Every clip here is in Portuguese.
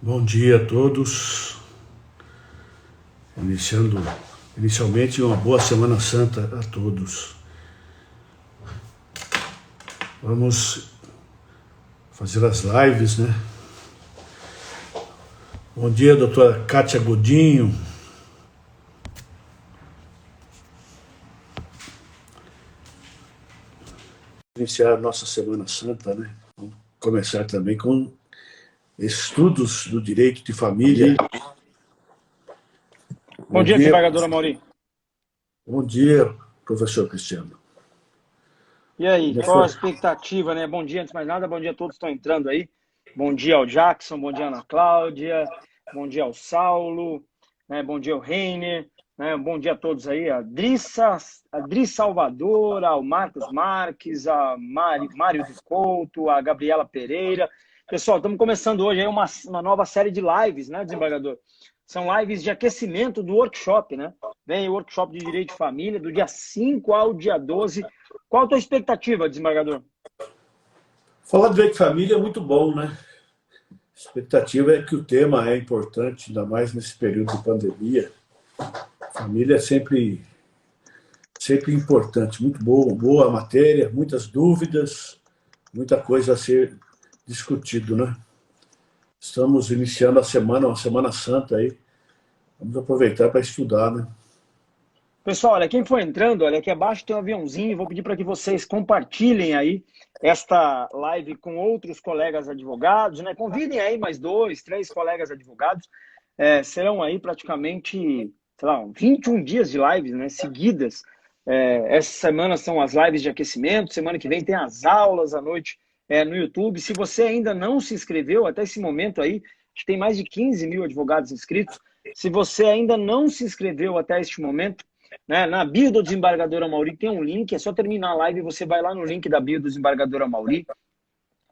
Bom dia a todos. Inicialmente, uma boa Semana Santa a todos. Vamos fazer as lives, né? Bom dia, doutora Kátia Godinho. Iniciar a nossa Semana Santa, né? Vamos começar também com estudos do direito de família. Bom dia, desembargadora Mauri. Bom dia, professor Cristiano. E aí, qual a expectativa, né? Bom dia, antes de mais nada, bom dia a todos que estão entrando aí. Bom dia ao Jackson, bom dia à Ana Cláudia, bom dia ao Saulo, né? Bom dia ao Reiner, né? Bom dia a todos aí, a Dri Salvador, ao Marcos Marques, a Mário do Couto, a Gabriela Pereira. Pessoal, estamos começando hoje aí uma nova série de lives, né, desembargador? São lives de aquecimento do workshop, né? Vem o workshop de Direito de Família, do dia 5 ao dia 12. Qual a tua expectativa, desembargador? Falar de direito de família é muito bom, né? A expectativa é que o tema é importante, ainda mais nesse período de pandemia. Família é sempre importante, muito boa matéria, muitas dúvidas, muita coisa a ser discutido, né? Estamos iniciando a semana, uma Semana Santa aí. Vamos aproveitar para estudar, né? Pessoal, olha, quem for entrando, olha, aqui abaixo tem um aviãozinho, vou pedir para que vocês compartilhem aí esta live com outros colegas advogados, né? Convidem aí mais 2, 3 colegas advogados. Serão aí praticamente, sei lá, 21 dias de lives, né, seguidas. Essa semana são as lives de aquecimento, semana que vem tem as aulas à noite no YouTube. Se você ainda não se inscreveu até esse momento aí, acho que tem mais de 15 mil advogados inscritos. Se você ainda não se inscreveu até este momento, né, na bio do Desembargador Mauri tem um link, é só terminar a live e você vai lá no link da bio do Desembargador Mauri,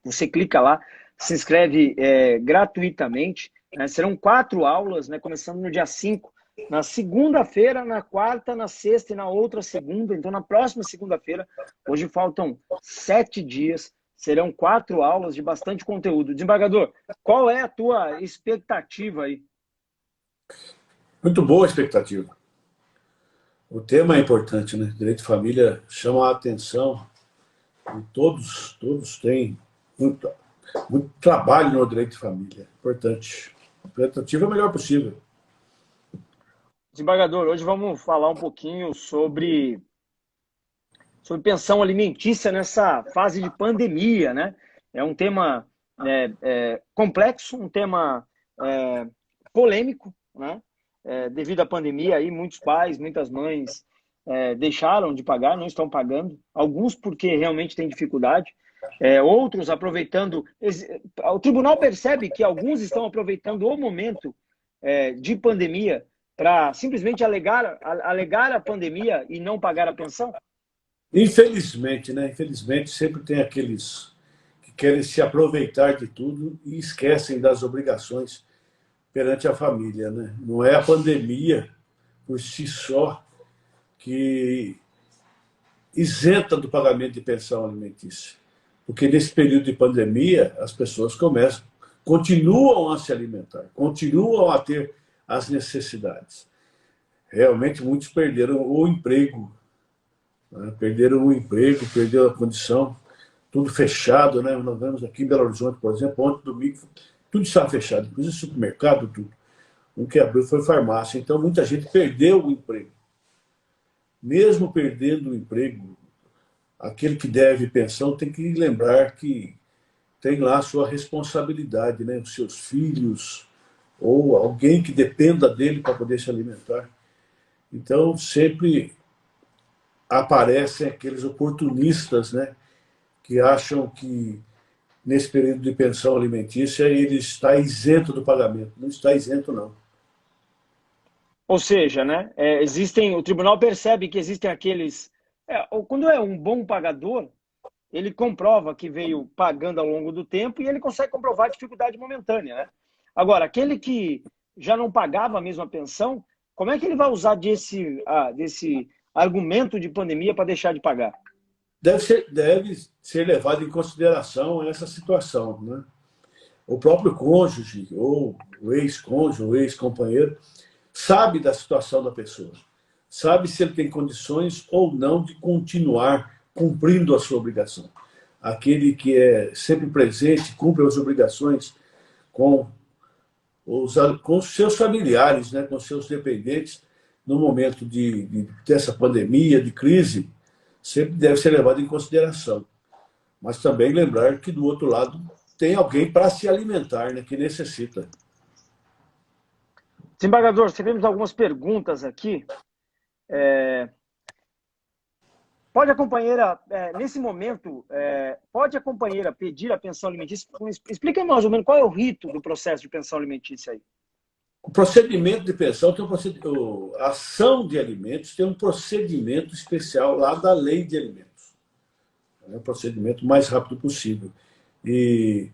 você clica lá, se inscreve gratuitamente, né, serão 4 aulas, né, começando no dia 5, na segunda-feira, na quarta, na sexta e na outra segunda, então na próxima segunda-feira, hoje faltam 7 dias, serão 4 aulas de bastante conteúdo. Desembargador, qual é a tua expectativa aí? Muito boa a expectativa. O tema é importante, né? Direito de família chama a atenção e todos têm muito trabalho no direito de família. Importante. A expectativa é a melhor possível. Desembargador, hoje vamos falar um pouquinho sobre pensão alimentícia nessa fase de pandemia, né? É um tema complexo, um tema polêmico, né? Devido à pandemia, aí muitos pais, muitas mães deixaram de pagar, não estão pagando. Alguns porque realmente têm dificuldade, outros aproveitando. O tribunal percebe que alguns estão aproveitando o momento de pandemia para simplesmente alegar a pandemia e não pagar a pensão? Infelizmente, né? Infelizmente, sempre tem aqueles que querem se aproveitar de tudo e esquecem das obrigações perante a família, né? Não é a pandemia por si só que isenta do pagamento de pensão alimentícia. Porque nesse período de pandemia, as pessoas continuam a se alimentar, continuam a ter as necessidades. Realmente, muitos perderam o emprego, né? Perderam o emprego, perderam a condição, tudo fechado, né? Nós vemos aqui em Belo Horizonte, por exemplo, ontem, domingo, tudo estava fechado, inclusive supermercado, tudo. O que abriu foi farmácia. Então, muita gente perdeu o emprego. Mesmo perdendo o emprego, aquele que deve pensão tem que lembrar que tem lá a sua responsabilidade, né? Os seus filhos ou alguém que dependa dele para poder se alimentar. Então, sempre aparecem aqueles oportunistas, né? Que acham que nesse período de pensão alimentícia ele está isento do pagamento. Não está isento, não. Ou seja, né, o tribunal percebe que existem aqueles... quando é um bom pagador, ele comprova que veio pagando ao longo do tempo e ele consegue comprovar a dificuldade momentânea, né? Agora, aquele que já não pagava a mesma pensão, como é que ele vai usar desse argumento de pandemia para deixar de pagar? Deve ser levado em consideração essa situação, né? o próprio cônjuge, ou o ex-cônjuge, o ex-companheiro, sabe da situação da pessoa, sabe se ele tem condições ou não de continuar cumprindo a sua obrigação. Aquele que é sempre presente, cumpre as obrigações com com os seus familiares, né, com os seus dependentes, no momento dessa pandemia, de crise, sempre deve ser levado em consideração. Mas também lembrar que, do outro lado, tem alguém para se alimentar, né, que necessita. Desembargador, recebemos algumas perguntas aqui. Pode a companheira, nesse momento, pode a companheira pedir a pensão alimentícia? Explica mais ou menos qual é o rito do processo de pensão alimentícia aí. O procedimento de pensão, a ação de alimentos tem um procedimento especial lá da lei de alimentos. É o procedimento mais rápido possível. E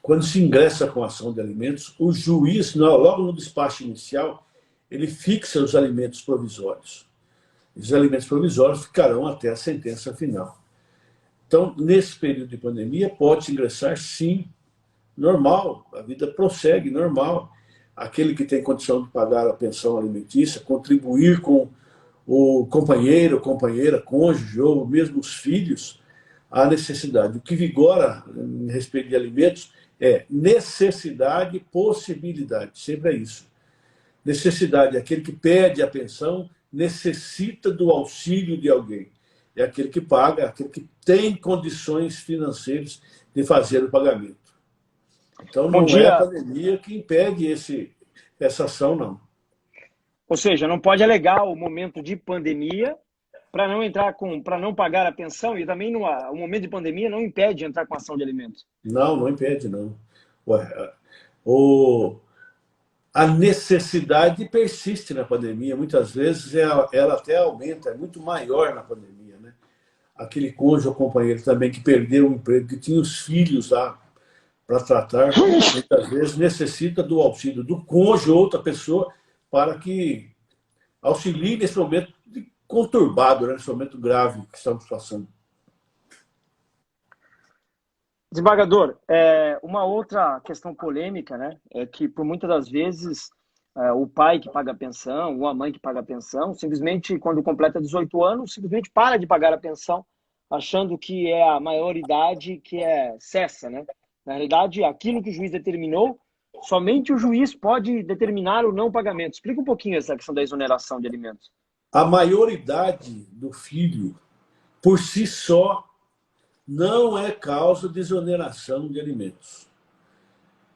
quando se ingressa com a ação de alimentos, o juiz, logo no despacho inicial, ele fixa os alimentos provisórios. Os alimentos provisórios ficarão até a sentença final. Então, nesse período de pandemia, pode ingressar, sim, normal, a vida prossegue normal. Aquele que tem condição de pagar a pensão alimentícia, contribuir com o companheiro, companheira, cônjuge ou mesmo os filhos, a necessidade. O que vigora em respeito de alimentos é necessidade e possibilidade, sempre é isso. Necessidade é aquele que pede a pensão, necessita do auxílio de alguém. É aquele que paga, aquele que tem condições financeiras de fazer o pagamento. Então, não é a pandemia que impede essa ação, não. Ou seja, não pode alegar o momento de pandemia para não pagar a pensão, e também o momento de pandemia não impede de entrar com ação de alimentos. Não impede, não. A necessidade persiste na pandemia. Muitas vezes ela até aumenta, é muito maior na pandemia, né? Aquele cônjuge ou companheiro também que perdeu o emprego, que tinha os filhos lá para tratar, muitas vezes necessita do auxílio do cônjuge ou outra pessoa para que auxilie nesse momento conturbado, né? Nesse momento grave que estamos passando. Desembargador, uma outra questão polêmica, né, é que por muitas das vezes o pai que paga a pensão ou a mãe que paga a pensão, simplesmente quando completa 18 anos, simplesmente para de pagar a pensão, achando que é a maioridade que cessa, né? Na realidade, aquilo que o juiz determinou, somente o juiz pode determinar o não pagamento. Explica um pouquinho essa questão da exoneração de alimentos. A maioridade do filho, por si só, não é causa de exoneração de alimentos.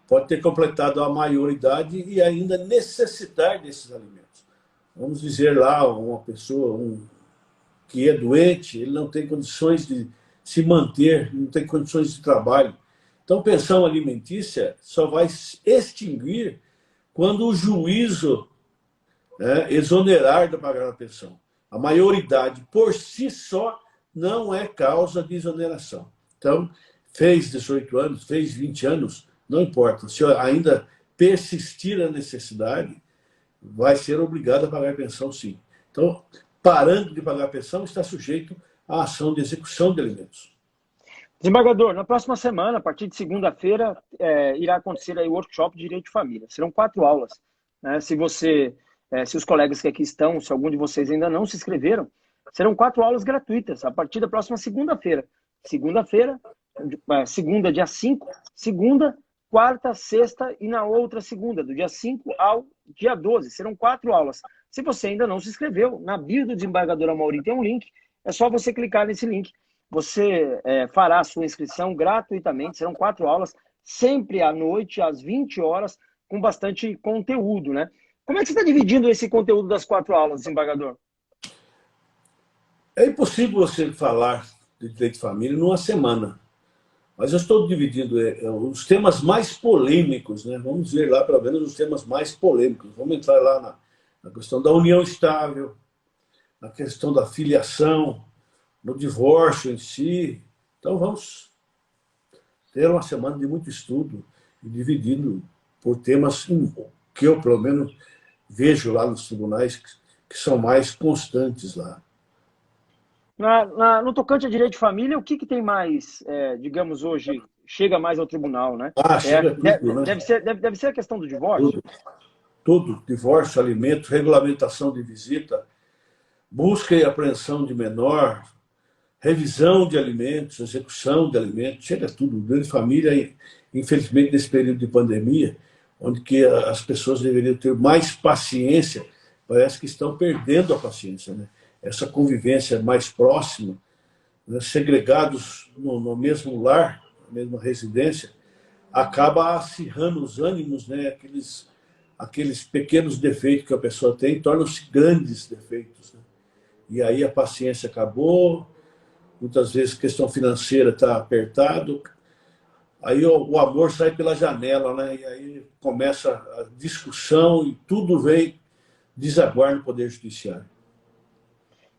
Pode ter completado a maioridade e ainda necessitar desses alimentos. Vamos dizer lá, uma pessoa que é doente, ele não tem condições de se manter, não tem condições de trabalho. Então, pensão alimentícia só vai extinguir quando o juízo exonerar de pagar a pensão. A maioridade, por si só, não é causa de exoneração. Então, fez 18 anos, fez 20 anos, não importa. Se ainda persistir a necessidade, vai ser obrigado a pagar a pensão, sim. Então, parando de pagar a pensão, está sujeito à ação de execução de alimentos. Desembargador, na próxima semana, a partir de segunda-feira, irá acontecer aí o workshop de Direito de Família. Serão 4 aulas. Né? Se os colegas que aqui estão, se algum de vocês ainda não se inscreveram, serão 4 aulas gratuitas, a partir da próxima segunda-feira. Segunda, dia 5, segunda, quarta, sexta e na outra segunda, do dia 5 ao dia 12. Serão 4 aulas. Se você ainda não se inscreveu, na bio do desembargador Amaury tem um link, é só você clicar nesse link. Você fará a sua inscrição gratuitamente, serão 4 aulas, sempre à noite, às 20 horas, com bastante conteúdo, né? Como é que você está dividindo esse conteúdo das 4 aulas, desembargador? É impossível você falar de direito de família numa semana, mas eu estou dividindo os temas mais polêmicos, né? Vamos ver lá, pelo menos, os temas mais polêmicos. Vamos entrar lá na questão da união estável, na questão da filiação, no divórcio em si. Então, vamos ter uma semana de muito estudo e dividindo por temas que eu, pelo menos, vejo lá nos tribunais que são mais constantes lá. No tocante a direito de família, o que tem mais, digamos, hoje, chega mais ao tribunal, né? Ah, chega tudo, né? Deve ser a questão do divórcio? Tudo, tudo. Divórcio, alimentos, regulamentação de visita, busca e apreensão de menor, revisão de alimentos, execução de alimentos, chega tudo. Direito de família, infelizmente, nesse período de pandemia, onde que as pessoas deveriam ter mais paciência, parece que estão perdendo a paciência, né? Essa convivência mais próxima, né, segregados no mesmo lar, na mesma residência, acaba acirrando os ânimos, né? Aqueles pequenos defeitos que a pessoa tem tornam-se grandes defeitos, né? E aí a paciência acabou, muitas vezes a questão financeira está apertado, aí o amor sai pela janela, né? E aí começa a discussão e tudo vem desaguar no Poder Judiciário.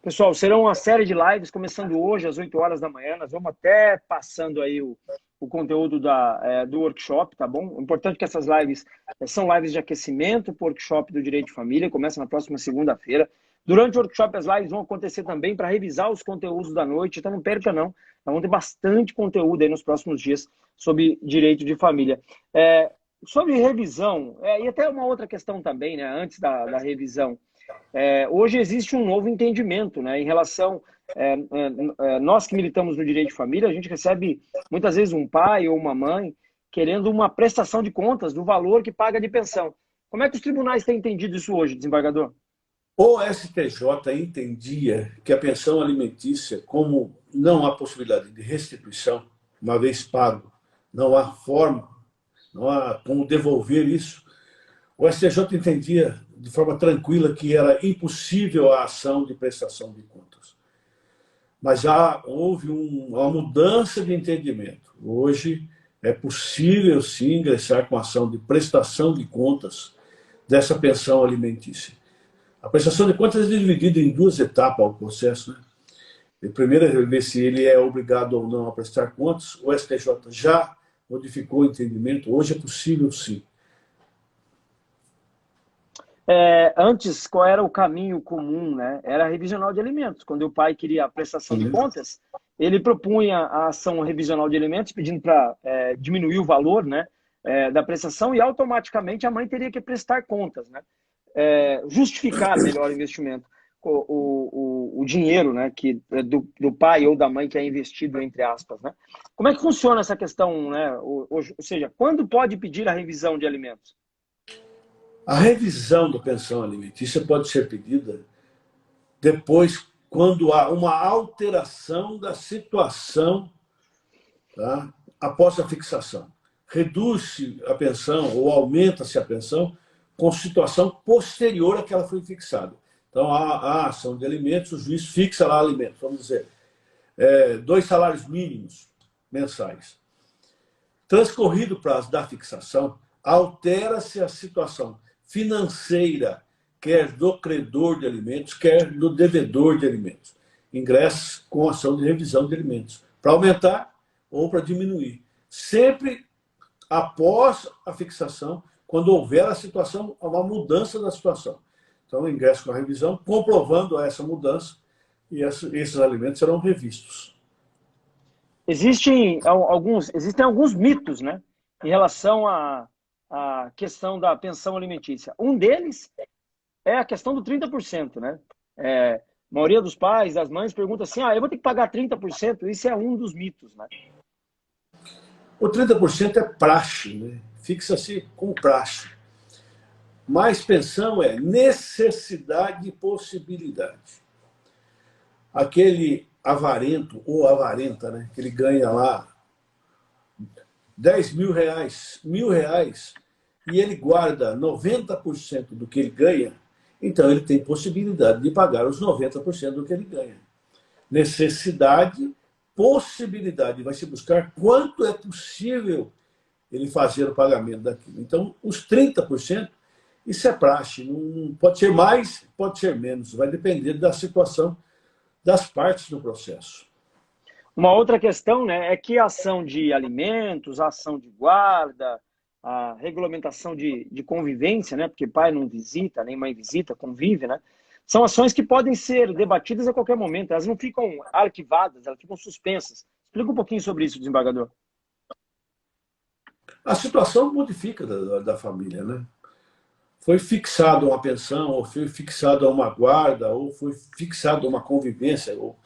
Pessoal, serão uma série de lives começando hoje às 8 horas da manhã. Nós vamos até passando aí o conteúdo do workshop, tá bom? O importante é que essas lives são lives de aquecimento para o workshop do Direito de Família, começa na próxima segunda-feira. Durante o workshop, as lives vão acontecer também para revisar os conteúdos da noite, então não perca não. Nós vamos ter bastante conteúdo aí nos próximos dias sobre direito de família. Sobre revisão, e até uma outra questão também, né, antes da revisão. Hoje existe um novo entendimento, né, em relação... nós que militamos no direito de família, a gente recebe muitas vezes um pai ou uma mãe querendo uma prestação de contas do valor que paga de pensão. Como é que os tribunais têm entendido isso hoje, desembargador? O STJ entendia que a pensão alimentícia, como não há possibilidade de restituição, uma vez pago, não há forma, não há como devolver isso, o STJ entendia de forma tranquila que era impossível a ação de prestação de contas. Mas já houve uma mudança de entendimento. Hoje é possível, sim, ingressar com ação de prestação de contas dessa pensão alimentícia. A prestação de contas é dividida em duas etapas ao processo, né? A primeira é ver se ele é obrigado ou não a prestar contas. O STJ já modificou o entendimento. Hoje é possível, sim. Antes, qual era o caminho comum, né? Era revisional de alimentos. Quando o pai queria a prestação de contas, ele propunha a ação revisional de alimentos, pedindo para diminuir o valor, né, da prestação, e automaticamente a mãe teria que prestar contas, né? Justificar melhor o investimento, o dinheiro, né, do pai ou da mãe que é investido, entre aspas, né? Como é que funciona essa questão, né? Ou seja, quando pode pedir a revisão de alimentos? A revisão da pensão alimentícia pode ser pedida depois, quando há uma alteração da situação, tá, após a fixação. Reduz-se a pensão ou aumenta-se a pensão com situação posterior à que ela foi fixada. Então, a ação de alimentos, o juiz fixa lá alimentos, vamos dizer, 2 salários mínimos mensais. Transcorrido o prazo da fixação, altera-se a situação financeira, quer do credor de alimentos, quer do devedor de alimentos. Ingressa com ação de revisão de alimentos, para aumentar ou para diminuir. Sempre após a fixação, quando houver a situação, uma mudança da situação. Então, ingressa com a revisão, comprovando essa mudança, e esses alimentos serão revistos. Existem alguns mitos, né, em relação à questão da pensão alimentícia. Um deles é a questão do 30%, né? A maioria dos pais, das mães, pergunta assim, eu vou ter que pagar 30%? Isso é um dos mitos, né? O 30% é praxe, né? Fixa-se com praxe. Mas pensão é necessidade e possibilidade. Aquele avarento ou avarenta, né, que ele ganha lá 10 mil reais, R$ 1.000, e ele guarda 90% do que ele ganha, então ele tem possibilidade de pagar os 90% do que ele ganha. Necessidade, possibilidade, vai se buscar quanto é possível ele fazer o pagamento daquilo. Então, os 30%, isso é praxe, não pode ser mais, pode ser menos, vai depender da situação das partes do processo. Uma outra questão, né, é que a ação de alimentos, a ação de guarda, a regulamentação de convivência, né, porque pai não visita, nem mãe visita, convive, né, São ações que podem ser debatidas a qualquer momento, elas não ficam arquivadas, elas ficam suspensas. Explica um pouquinho sobre isso, desembargador. A situação modifica da família, né? Foi fixada uma pensão, ou foi fixada uma guarda, ou foi fixada uma convivência, ou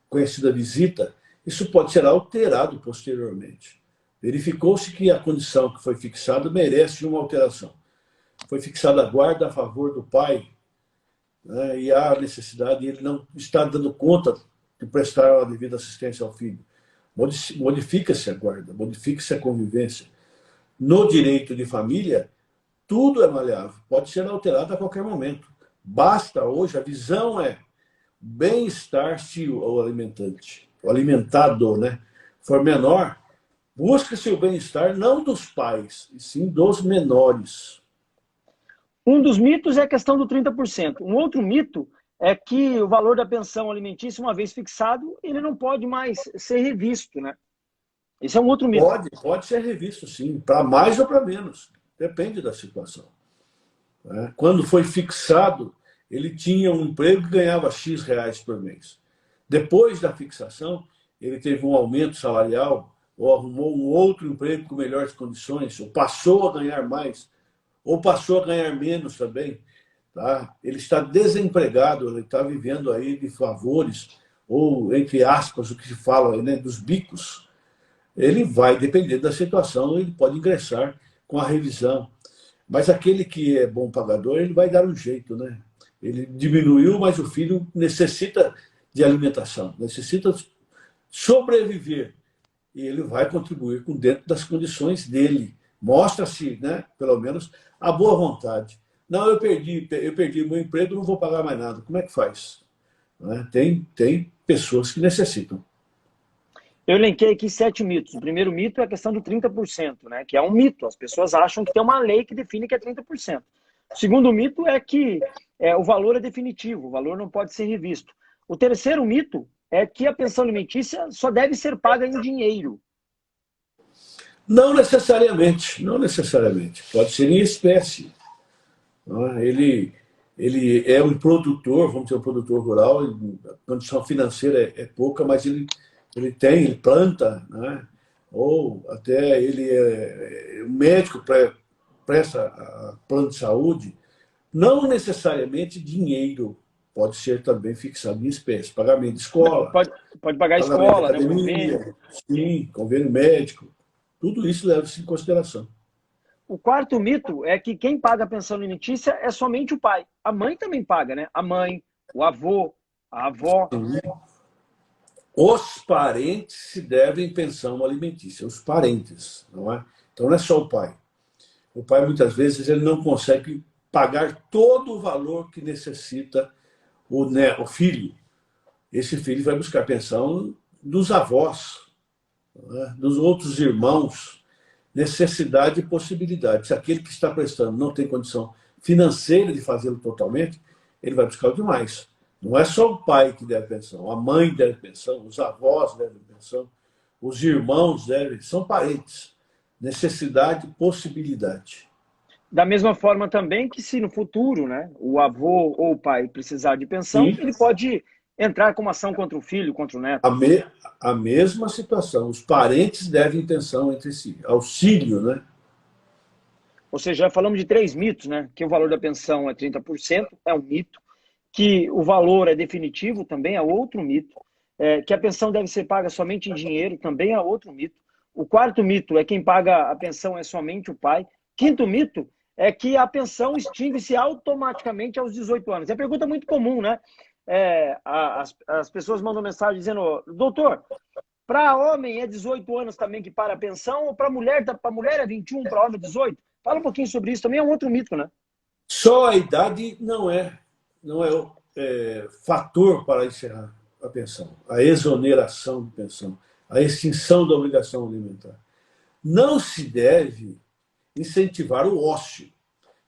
conhecida visita, isso pode ser alterado posteriormente. Verificou-se que a condição que foi fixada merece uma alteração. Foi fixada a guarda a favor do pai, né, e há necessidade, ele não está dando conta de prestar a devida assistência ao filho. Modifica-se a guarda, modifica-se a convivência. No direito de família, tudo é maleável, pode ser alterado a qualquer momento. Basta hoje, a visão é bem-estar se o alimentante, o alimentado, né, for menor, busca-se o bem-estar não dos pais, e sim dos menores. Um dos mitos é a questão do 30%. Um outro mito é que o valor da pensão alimentícia, uma vez fixado, ele não pode mais ser revisto, né? Esse é um outro mito. Pode ser revisto, sim, para mais ou para menos. Depende da situação. Quando foi fixado, ele tinha um emprego que ganhava X reais por mês. Depois da fixação, ele teve um aumento salarial, ou arrumou um outro emprego com melhores condições, ou passou a ganhar mais, ou passou a ganhar menos também. Tá? Ele está desempregado, ele está vivendo aí de favores, ou, entre aspas, o que se fala aí, né, dos bicos. Ele vai, dependendo da situação, ele pode ingressar com a revisão. Mas aquele que é bom pagador, ele vai dar um jeito, né? Ele diminuiu, mas o filho necessita de alimentação, necessita sobreviver. E ele vai contribuir com dentro das condições dele. Mostra-se, né, pelo menos, a boa vontade. Não, eu perdi meu emprego, não vou pagar mais nada. Como é que faz? Tem pessoas que necessitam. Eu elenquei aqui 7 mitos. O primeiro mito é a questão do 30%, né? Que é um mito. As pessoas acham que tem uma lei que define que é 30%. O segundo mito é que o valor é definitivo, o valor não pode ser revisto. O terceiro mito é que a pensão alimentícia só deve ser paga em dinheiro. Não necessariamente, não necessariamente. Pode ser em espécie. Ele é um produtor, vamos dizer, um produtor rural, a condição financeira é pouca, mas ele planta, né? Ou até ele é um médico, presta plano de saúde. Não necessariamente dinheiro, pode ser também fixado em espécie, pagamento de escola, Pode pagar a pagamento de escola, né? academia, sim, convênio médico, tudo isso leva-se em consideração. O quarto mito é que quem paga a pensão alimentícia é somente o pai. A mãe também paga, né? A mãe, o avô, a avó. Sim. Os parentes se devem pensão alimentícia, os parentes, não é? Então não é só o pai. O pai, muitas vezes, ele não consegue pagar todo o valor que necessita o filho. Esse filho vai buscar pensão dos avós, né? Dos outros irmãos, necessidade e possibilidade. Se aquele que está prestando não tem condição financeira de fazê-lo totalmente, ele vai buscar o demais. Não é só o pai que deve pensão, a mãe deve pensão, os avós devem pensão, os irmãos devem, são parentes. Necessidade e possibilidade. Da mesma forma também que se no futuro, né, o avô ou o pai precisar de pensão, Sim. ele pode entrar com uma ação contra o filho, contra o neto. A mesma situação. Os parentes devem pensão entre si. Auxílio, né? Ou seja, já falamos de 3 mitos, né? Que o valor da pensão é 30%, é um mito. Que o valor é definitivo, também é outro mito. Que a pensão deve ser paga somente em dinheiro, também é outro mito. O quarto mito é quem paga a pensão é somente o pai. Quinto mito é que a pensão extingue-se automaticamente aos 18 anos. É uma pergunta muito comum, né? As pessoas mandam mensagem dizendo, doutor, para homem é 18 anos também que para a pensão, ou para mulher é 21, para homem é 18? Fala um pouquinho sobre isso, também é um outro mito, né? Só a idade não é fator para encerrar a pensão, a exoneração de pensão, a extinção da obrigação alimentar. Não se deve incentivar o ócio.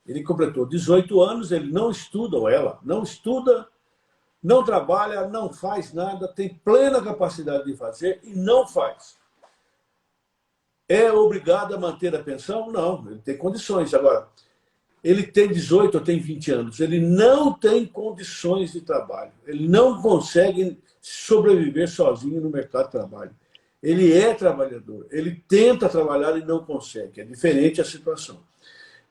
Ele completou 18 anos, ele não estuda, ou ela não estuda, não trabalha, não faz nada, tem plena capacidade de fazer e não faz. É obrigado a manter a pensão? Não, ele tem condições. Agora, ele tem 18 ou tem 20 anos, ele não tem condições de trabalho, ele não consegue sobreviver sozinho no mercado de trabalho. Ele é trabalhador, ele tenta trabalhar e não consegue, é diferente a situação.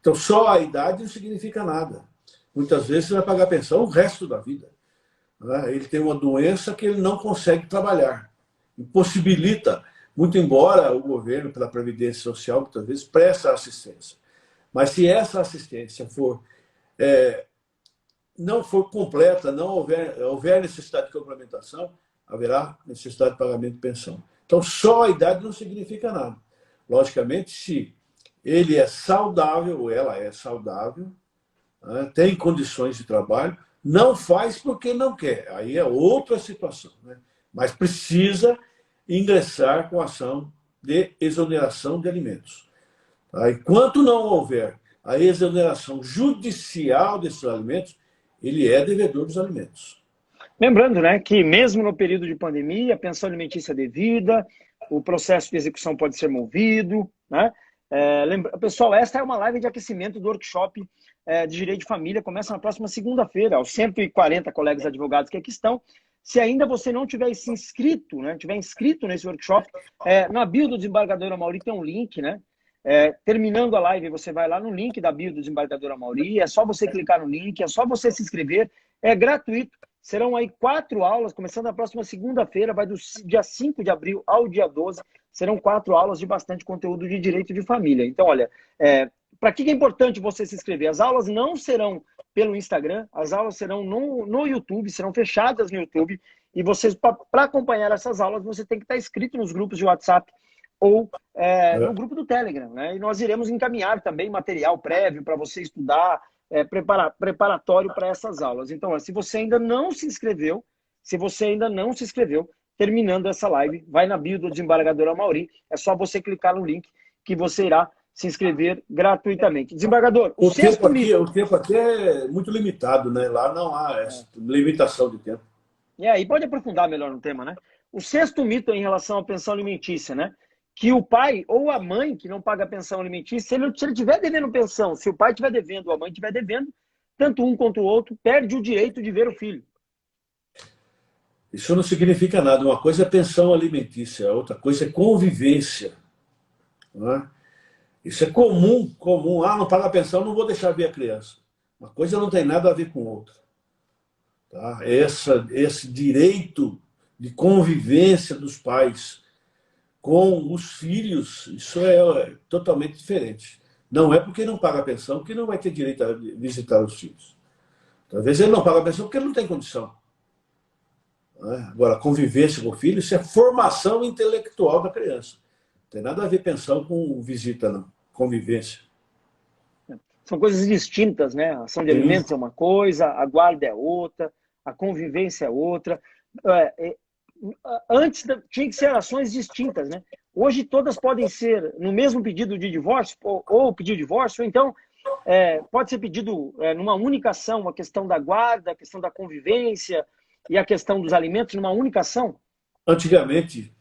Então, só a idade não significa nada. Muitas vezes você vai pagar pensão o resto da vida. Ele tem uma doença que ele não consegue trabalhar, impossibilita, muito embora o governo, pela Previdência Social, muitas vezes presta assistência. Mas se essa assistência não for completa, não houver necessidade de complementação, haverá necessidade de pagamento de pensão. Então, só a idade não significa nada. Logicamente, se ele é saudável, ou ela é saudável, tem condições de trabalho, não faz porque não quer. Aí é outra situação. Mas precisa ingressar com ação de exoneração de alimentos. Enquanto não houver a exoneração judicial desses alimentos, ele é devedor dos alimentos. Lembrando, né, que mesmo no período de pandemia, a pensão alimentícia é devida, o processo de execução pode ser movido, né? Pessoal, esta é uma live de aquecimento do workshop de Direito de Família, começa na próxima segunda-feira, aos 140 colegas advogados que aqui estão. Se ainda você não tiver se inscrito, né, tiver inscrito nesse workshop, na bio do desembargador Amaury tem um link, né? Terminando a live, você vai lá no link da bio do desembargador Amaury, é só você clicar no link, é só você se inscrever, é gratuito. Serão aí 4 aulas, começando na próxima segunda-feira, vai do dia 5 de abril ao dia 12, serão 4 aulas de bastante conteúdo de direito de família. Então, olha, para que é importante você se inscrever? As aulas não serão pelo Instagram, as aulas serão no YouTube, serão fechadas no YouTube, e vocês, para acompanhar essas aulas, você tem que estar inscrito nos grupos de WhatsApp ou no grupo do Telegram, né? E nós iremos encaminhar também material prévio para você estudar, preparatório para essas aulas. Então, se você ainda não se inscreveu, terminando essa live, vai na bio do desembargador Amaury, é só você clicar no link que você irá se inscrever gratuitamente. Desembargador, o tempo aqui é muito limitado, né? Lá não há essa limitação de tempo. E pode aprofundar melhor no tema, né? O 6º mito em relação à pensão alimentícia, né? Que o pai ou a mãe que não paga pensão alimentícia, se ele estiver devendo pensão, se o pai estiver devendo ou a mãe estiver devendo, tanto um quanto o outro perde o direito de ver o filho. Isso não significa nada. Uma coisa é pensão alimentícia, outra coisa é convivência. Não é? Isso é comum. Não paga pensão, não vou deixar ver a criança. Uma coisa não tem nada a ver com outra. Tá? Esse direito de convivência dos pais com os filhos, isso é totalmente diferente. Não é porque não paga pensão que não vai ter direito a visitar os filhos. Talvez ele não paga pensão porque ele não tem condição. Agora, convivência com o filho, isso é formação intelectual da criança. Não tem nada a ver pensão com visita, não. Convivência. São coisas distintas, né? A ação de alimentos é uma coisa, a guarda é outra, a convivência é outra. Antes tinha que ser ações distintas, né? Hoje todas podem ser no mesmo pedido de divórcio, ou pedir divórcio, ou então pode ser pedido numa única ação, a questão da guarda, a questão da convivência e a questão dos alimentos numa única ação? Antigamente,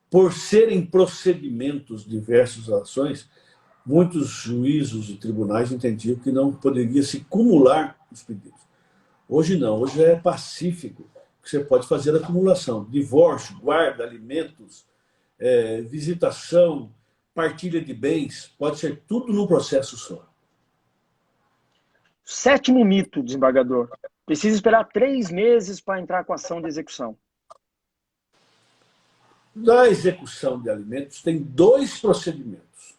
por serem procedimentos diversos ações, muitos juízos e tribunais entendiam que não poderia se acumular os pedidos. Hoje não, hoje é pacífico. Você pode fazer acumulação, divórcio, guarda, alimentos, visitação, partilha de bens, pode ser tudo num processo só. 7º mito, desembargador. Precisa esperar 3 meses para entrar com a ação de execução. Na execução de alimentos tem 2 procedimentos.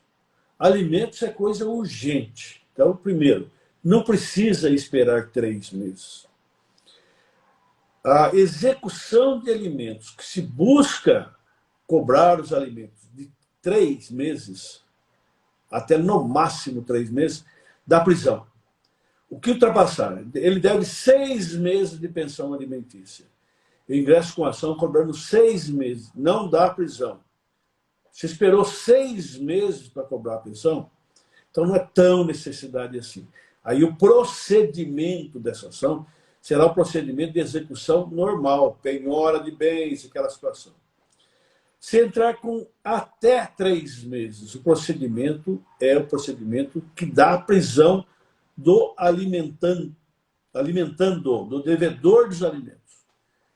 Alimentos é coisa urgente. Então, primeiro, não precisa esperar 3 meses. A execução de alimentos, que se busca cobrar os alimentos de 3 meses, até no máximo 3 meses, dá prisão. O que ultrapassar? Ele deve 6 meses de pensão alimentícia. Eu ingresso com ação cobrando 6 meses. Não dá prisão. Se esperou 6 meses para cobrar a pensão, então não é tão necessidade assim. Aí o procedimento dessa ação será o procedimento de execução normal, penhora de bens, aquela situação. Se entrar com até 3 meses, o procedimento é o procedimento que dá a prisão do alimentando, do devedor dos alimentos.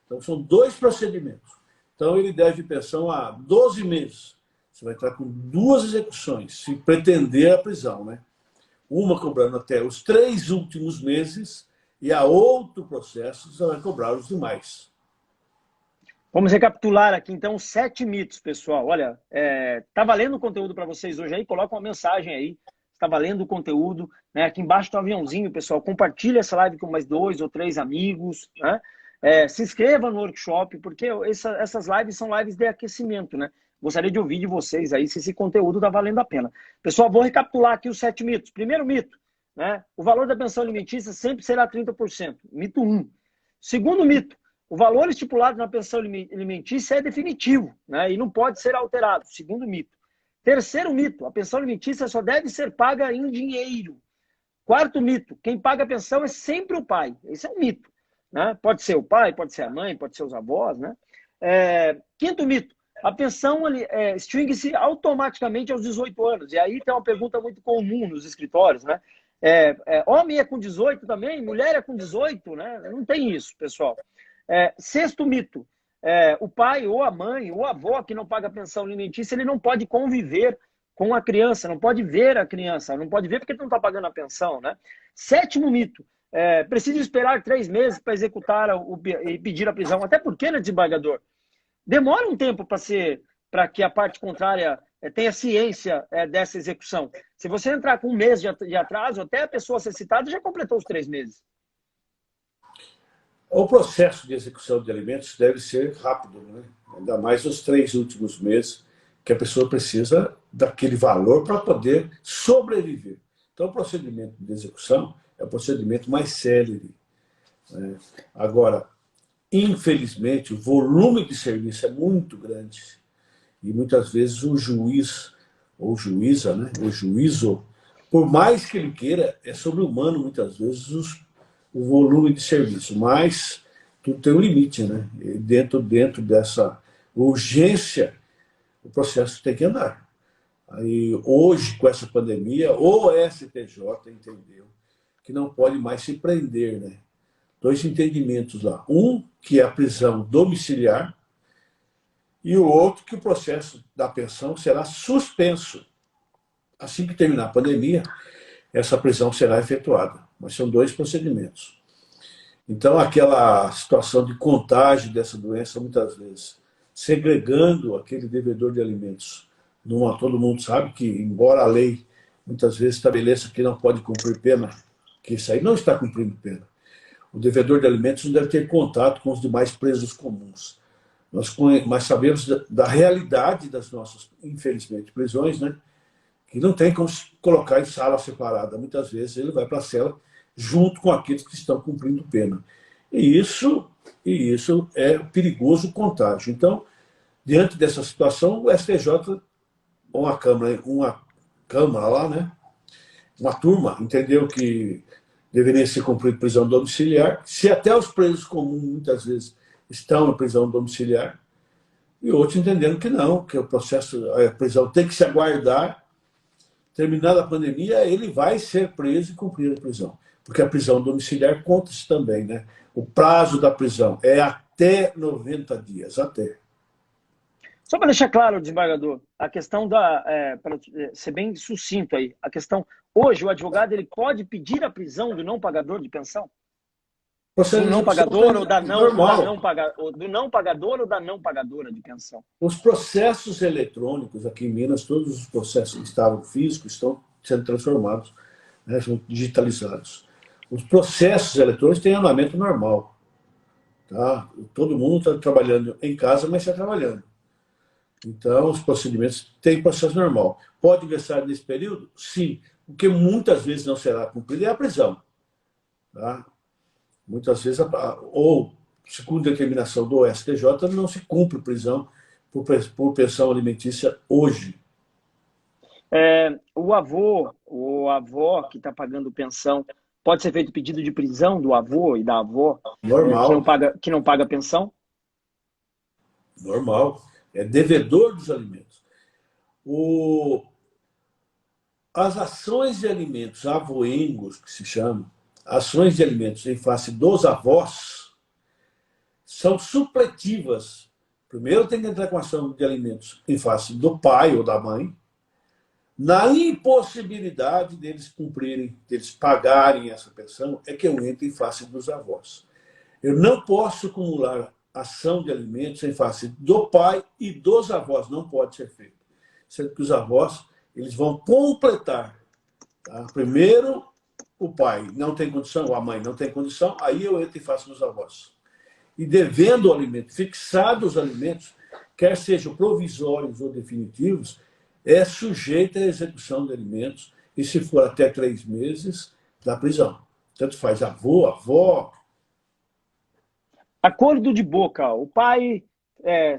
Então, são 2 procedimentos. Então, ele deve pensão há 12 meses. Você vai entrar com 2 execuções, se pretender a prisão, né? Uma cobrando até os 3 últimos meses e a outro processo você vai cobrar os demais. Vamos recapitular aqui, então, 7 mitos, pessoal. Olha, tá valendo o conteúdo para vocês hoje aí? Coloca uma mensagem aí. Está valendo o conteúdo, né? Aqui embaixo tem um aviãozinho, pessoal. Compartilha essa live com mais 2 ou 3 amigos, né? Se inscreva no workshop, porque essas lives são lives de aquecimento, né? Gostaria de ouvir de vocês aí se esse conteúdo está valendo a pena. Pessoal, vou recapitular aqui os 7 mitos. Primeiro mito, né? O valor da pensão alimentícia sempre será 30%. Mito 1. Segundo mito, o valor estipulado na pensão alimentícia é definitivo, né? E não pode ser alterado. Segundo mito. Terceiro mito, a pensão alimentícia só deve ser paga em dinheiro. Quarto mito, quem paga a pensão é sempre o pai. Esse é um mito, né? Pode ser o pai, pode ser a mãe, pode ser os avós, né? Quinto mito, a pensão extingue-se automaticamente aos 18 anos. E aí tem uma pergunta muito comum nos escritórios, né? Homem é com 18 também? Mulher é com 18, né? Não tem isso, pessoal. Sexto mito, o pai ou a mãe ou a avó que não paga pensão alimentícia, ele não pode conviver com a criança, não pode ver a criança, não pode ver porque não está pagando a pensão, né? Sétimo mito, precisa esperar 3 meses para executar e pedir a prisão, até porque, né, desembargador? Demora um tempo para que a parte contrária tenha ciência dessa execução. Se você entrar com 1 mês de atraso, até a pessoa ser citada já completou os 3 meses. O processo de execução de alimentos deve ser rápido, né? Ainda mais nos 3 últimos meses, que a pessoa precisa daquele valor para poder sobreviver. Então, o procedimento de execução é o procedimento mais célere, né? Agora, infelizmente, o volume de serviço é muito grande e muitas vezes o juiz ou juíza, né? O juízo, por mais que ele queira, é sobre-humano muitas vezes o volume de serviço, mas tudo tem um limite, né? E dentro dessa urgência, o processo tem que andar. Aí, hoje, com essa pandemia, o STJ entendeu que não pode mais se prender, né? 2 entendimentos lá. Um, que é a prisão domiciliar, e o outro, que o processo da pensão será suspenso. Assim que terminar a pandemia, essa prisão será efetuada. Mas são 2 procedimentos. Então, aquela situação de contágio dessa doença, muitas vezes, segregando aquele devedor de alimentos. Todo mundo sabe que, embora a lei muitas vezes estabeleça que não pode cumprir pena, que isso aí não está cumprindo pena. O devedor de alimentos não deve ter contato com os demais presos comuns. Nós sabemos da realidade das nossas, infelizmente, prisões, né? Que não tem como se colocar em sala separada. Muitas vezes ele vai para a cela junto com aqueles que estão cumprindo pena. E isso é perigoso contágio. Então, diante dessa situação, o STJ, uma Câmara lá, né? Uma turma, entendeu que deveria ser cumprida prisão domiciliar, se até os presos comuns, muitas vezes, estão em prisão domiciliar, e outros entendendo que não, que o processo, a prisão tem que se aguardar. Terminada a pandemia, ele vai ser preso e cumprir a prisão. Porque a prisão domiciliar conta-se também, né? O prazo da prisão é até 90 dias, até. Só para deixar claro, desembargador, a questão para ser bem sucinto aí, a questão, hoje o advogado ele pode pedir a prisão do não pagador de pensão? Do não pagador ou do não pagador ou da não pagadora de pensão? Os processos eletrônicos aqui em Minas, todos os processos que estavam físicos estão sendo transformados, né, são digitalizados. Os processos eletrônicos têm andamento normal. Tá? Todo mundo está trabalhando em casa, mas está trabalhando. Então, os procedimentos têm processo normal. Pode ingressar nesse período? Sim. O que muitas vezes não será cumprido é a prisão. Tá? Muitas vezes, ou segundo determinação do STJ, não se cumpre prisão por pensão alimentícia hoje. O avô ou a avó que está pagando pensão, pode ser feito pedido de prisão do avô e da avó normal. Que não paga pensão? Normal. é devedor dos alimentos. As ações de alimentos avoengos, que se chamam, ações de alimentos em face dos avós, são supletivas. Primeiro tem que entrar com ação de alimentos em face do pai ou da mãe, na impossibilidade deles cumprirem, deles pagarem essa pensão, é que eu entro em face dos avós. Eu não posso acumular ação de alimentos em face do pai e dos avós, não pode ser feito. Sendo que os avós, eles vão completar. Tá? Primeiro, o pai não tem condição, a mãe não tem condição, aí eu entro em face dos avós. E devendo o alimento, fixados os alimentos, quer sejam provisórios ou definitivos, é sujeita à execução de alimentos, e se for até 3 meses, da prisão. Tanto faz avô, avó. Acordo de boca. O pai,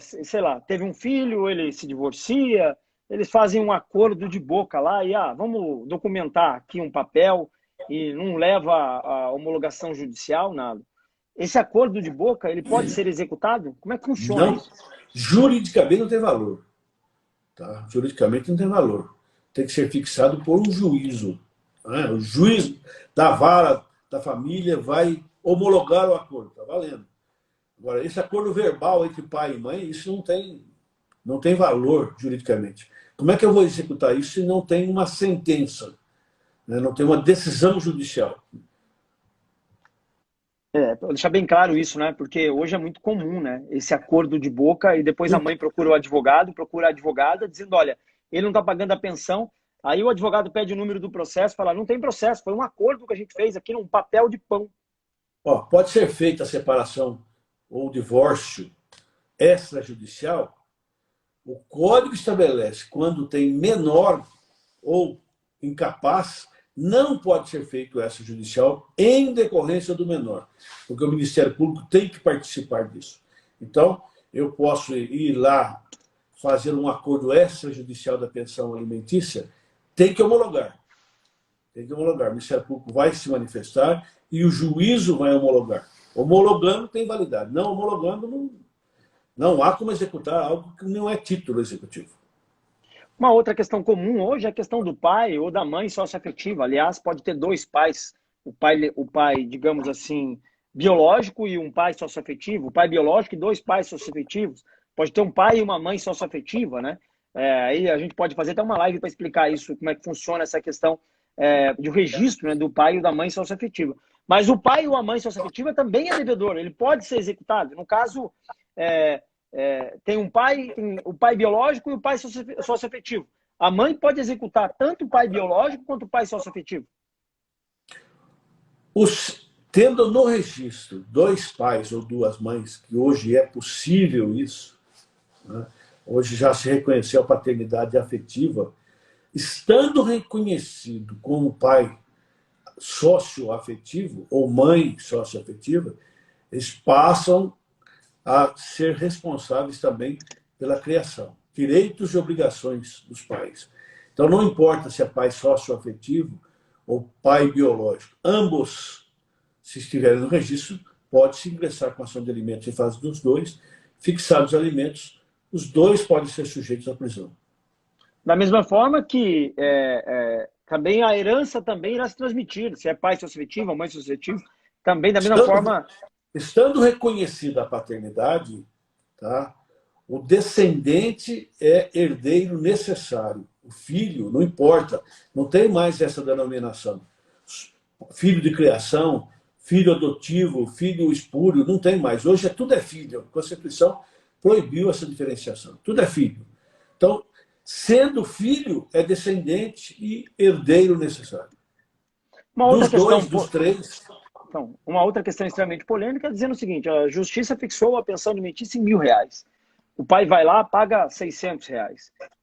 sei lá, teve um filho, ele se divorcia, eles fazem um acordo de boca lá e, vamos documentar aqui um papel e não leva a homologação judicial, nada. Esse acordo de boca, ele pode ser executado? Como é que funciona Não, isso? juridicamente não tem valor. Tá? Juridicamente não tem valor. Tem que ser fixado por um juízo. Né? O juiz da vara da família vai homologar o acordo. Está valendo. Agora, esse acordo verbal entre pai e mãe, isso não tem valor juridicamente. Como é que eu vou executar isso se não tem uma sentença? Né? Não tem uma decisão judicial? Pra deixar bem claro isso, né? Porque hoje é muito comum, né? Esse acordo de boca e depois a mãe procura o advogado, procura a advogada, dizendo, olha, ele não está pagando a pensão. Aí o advogado pede o número do processo, fala, não tem processo, foi um acordo que a gente fez aqui num papel de pão. Pode ser feita a separação ou o divórcio extrajudicial. O Código estabelece quando tem menor ou incapaz, não pode ser feito extrajudicial em decorrência do menor, porque o Ministério Público tem que participar disso. Então, eu posso ir lá fazer um acordo extrajudicial da pensão alimentícia, tem que homologar. Tem que homologar. O Ministério Público vai se manifestar e o juízo vai homologar. Homologando tem validade. Não homologando, não há como executar algo que não é título executivo. Uma outra questão comum hoje é a questão do pai ou da mãe socioafetiva. Aliás, pode ter 2 pais. O pai, digamos assim, biológico e um pai socioafetivo. O pai biológico e 2 pais socioafetivos. Pode ter um pai e uma mãe socioafetiva, né? Aí a gente pode fazer até uma live para explicar isso, como é que funciona essa questão de registro, né, do pai e da mãe socioafetiva. Mas o pai ou a mãe socioafetiva também é devedor. Ele pode ser executado. No caso... tem o pai biológico e o pai socioafetivo. A mãe pode executar tanto o pai biológico quanto o pai socioafetivo. Tendo no registro 2 pais ou 2 mães, que hoje é possível isso, né? Hoje já se reconheceu a paternidade afetiva, estando reconhecido como pai socioafetivo ou mãe socioafetiva, eles passam a ser responsáveis também pela criação. Direitos e obrigações dos pais. Então, não importa se é pai socioafetivo ou pai biológico. Ambos, se estiverem no registro, pode-se ingressar com ação de alimentos em face dos 2. Fixados os alimentos, os 2 podem ser sujeitos à prisão. Da mesma forma que também a herança também irá se transmitir. Se é pai socioafetivo ou mãe socioafetiva, também da mesma forma... Estando reconhecida a paternidade, tá, o descendente é herdeiro necessário. O filho, não importa, não tem mais essa denominação. Filho de criação, filho adotivo, filho espúrio, não tem mais. Hoje tudo é filho. A Constituição proibiu essa diferenciação. Tudo é filho. Então, sendo filho, é descendente e herdeiro necessário. Dos 2, dos 3... Então, uma outra questão extremamente polêmica é dizendo o seguinte, a justiça fixou a pensão alimentícia em R$1.000. O pai vai lá, paga R$600.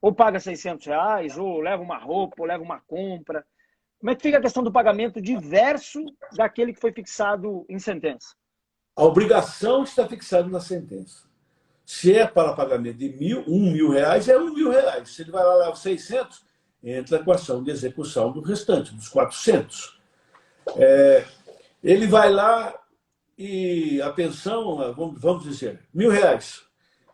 Ou paga R$600, ou leva uma roupa, ou leva uma compra. Como é que fica a questão do pagamento diverso daquele que foi fixado em sentença? A obrigação está fixada na sentença. Se é para pagamento de R$1.000, é R$1.000. Se ele vai lá e leva 600, entra com a ação de execução do restante, dos 400. Ele vai lá e a pensão, vamos dizer, R$1.000.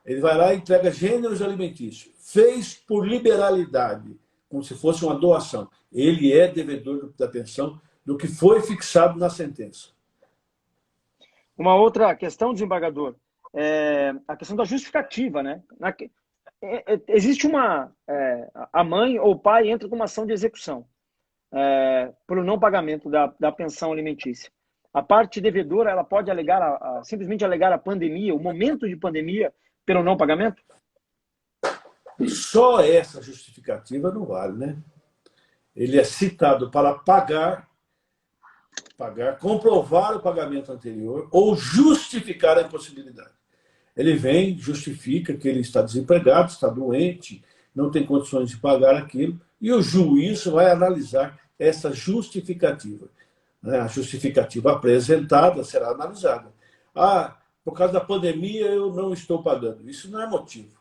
Ele vai lá e entrega gêneros alimentícios. Fez por liberalidade, como se fosse uma doação. Ele é devedor da pensão do que foi fixado na sentença. Uma outra questão, desembargador, é a questão da justificativa, né? Existe a mãe ou o pai entra com uma ação de execução pelo não pagamento da pensão alimentícia. A parte devedora, ela pode alegar, simplesmente alegar a pandemia, o momento de pandemia, pelo não pagamento? Só essa justificativa não vale, né? Ele é citado para pagar, comprovar o pagamento anterior ou justificar a impossibilidade. Ele vem, justifica que ele está desempregado, está doente, não tem condições de pagar aquilo, e o juiz vai analisar essa justificativa. A justificativa apresentada será analisada. Por causa da pandemia eu não estou pagando. Isso não é motivo.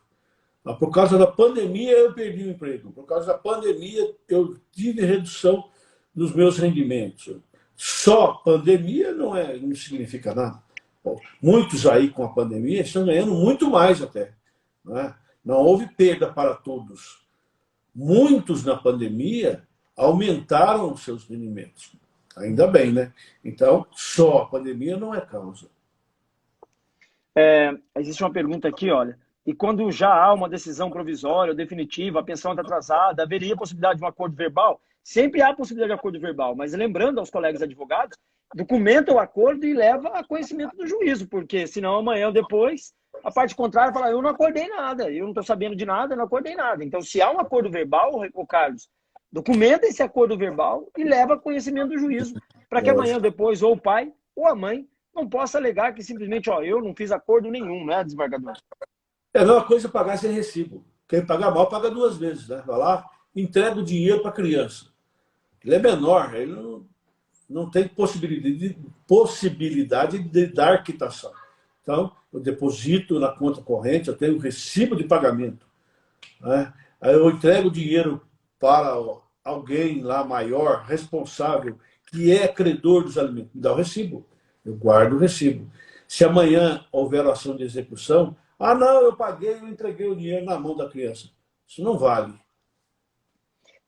Por causa da pandemia eu perdi o emprego. Por causa da pandemia eu tive redução dos meus rendimentos. Só pandemia não significa nada. Bom, muitos aí com a pandemia estão ganhando muito mais até. Não houve perda para todos. Muitos na pandemia aumentaram os seus rendimentos. Ainda bem, né? Então, só a pandemia não é causa. Existe uma pergunta aqui, olha. E quando já há uma decisão provisória ou definitiva, a pensão está atrasada, haveria possibilidade de um acordo verbal? Sempre há possibilidade de acordo verbal, mas lembrando aos colegas advogados, documenta o acordo e leva a conhecimento do juízo, porque senão amanhã ou depois a parte contrária fala, eu não acordei nada, eu não estou sabendo de nada, eu não acordei nada. Então, se há um acordo verbal, ô Carlos, documenta esse acordo verbal e leva a conhecimento do juízo, para que amanhã ou depois ou o pai ou a mãe não possa alegar que simplesmente, eu não fiz acordo nenhum, né, desembargador? É a mesma coisa pagar sem recibo. Quem paga mal, paga duas vezes, né? Vai lá, entrega o dinheiro para a criança. Ele é menor, ele não tem possibilidade de dar quitação. Então, eu deposito na conta corrente, eu tenho um recibo de pagamento. Né? Aí eu entrego o dinheiro para alguém lá maior, responsável, que é credor dos alimentos. Me dá o recibo. Eu guardo o recibo. Se amanhã houver ação de execução, não, eu paguei, eu entreguei o dinheiro na mão da criança. Isso não vale.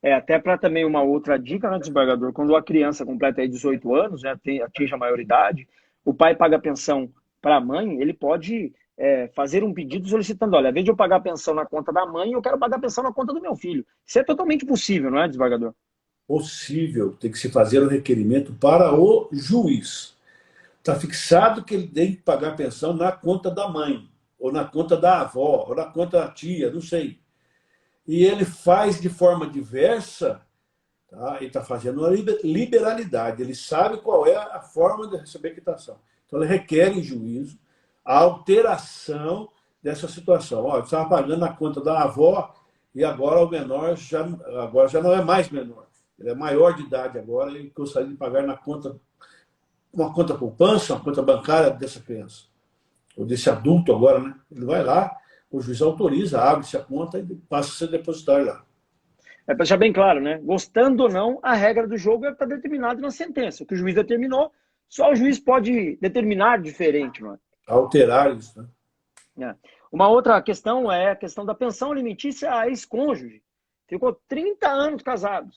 Até para também uma outra dica, né, desembargador, quando a criança completa aí 18 anos, né, atinge a maioridade, o pai paga a pensão para a mãe, ele pode fazer um pedido solicitando, olha, ao invés de eu pagar a pensão na conta da mãe, eu quero pagar a pensão na conta do meu filho. Isso é totalmente possível, não é, desembargador? Possível, tem que se fazer o requerimento para o juiz. Está fixado que ele tem que pagar a pensão na conta da mãe, ou na conta da avó, ou na conta da tia, não sei. E ele faz de forma diversa, tá? Ele está fazendo uma liberalidade, ele sabe qual é a forma de receber a quitação. Então ele requer em juízo a alteração dessa situação. Eu estava pagando na conta da avó e agora o menor agora já não é mais menor. Ele é maior de idade agora e gostaria de pagar na conta, uma conta poupança, uma conta bancária dessa criança. Ou desse adulto agora, né? Ele vai lá, o juiz autoriza, abre-se a conta e passa a ser depositário lá. Para deixar bem claro, né? Gostando ou não, a regra do jogo está determinada na sentença. O que o juiz determinou, só o juiz pode determinar diferente, não é? Alterar isso, né? Uma outra questão é a questão da pensão alimentícia a ex-cônjuge. Ficou 30 anos casados,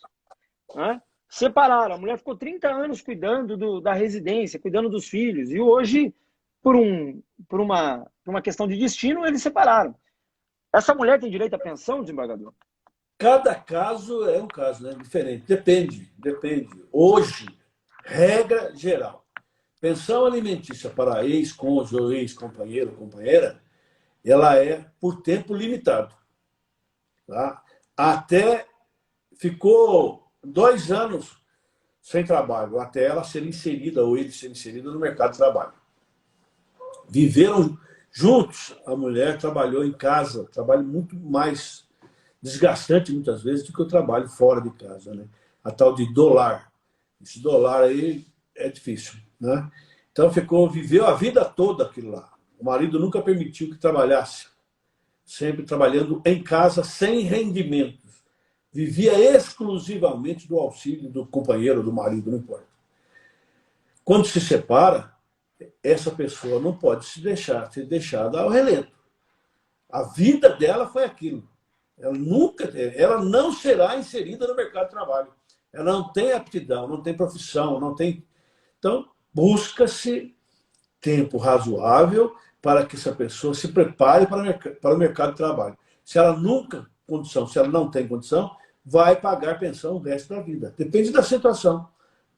né? Separaram. A mulher ficou 30 anos cuidando da residência, cuidando dos filhos. E hoje, por uma questão de destino, eles separaram. Essa mulher tem direito à pensão, desembargador? Cada caso é um caso, né? Diferente. Depende. Hoje, regra geral. Pensão alimentícia para ex-cônjuge ou ex-companheiro ou companheira, ela é por tempo limitado. Tá? Até ficou 2 anos sem trabalho, até ela ser inserida ou ele ser inserido no mercado de trabalho. Viveram juntos, a mulher trabalhou em casa, trabalho muito mais desgastante muitas vezes do que o trabalho fora de casa, né? A tal de dólar. Esse dólar aí é difícil, né? Então viveu a vida toda aquilo lá. O marido nunca permitiu que trabalhasse, sempre trabalhando em casa sem rendimentos. Vivia exclusivamente do auxílio do companheiro, do marido, não importa. Quando se separa, essa pessoa não pode ser deixada ao relento. A vida dela foi aquilo. Ela não será inserida no mercado de trabalho. Ela não tem aptidão, não tem profissão, não tem... Então, busca-se tempo razoável para que essa pessoa se prepare para o mercado de trabalho. Se ela se ela não tem condição, vai pagar pensão o resto da vida. Depende da situação.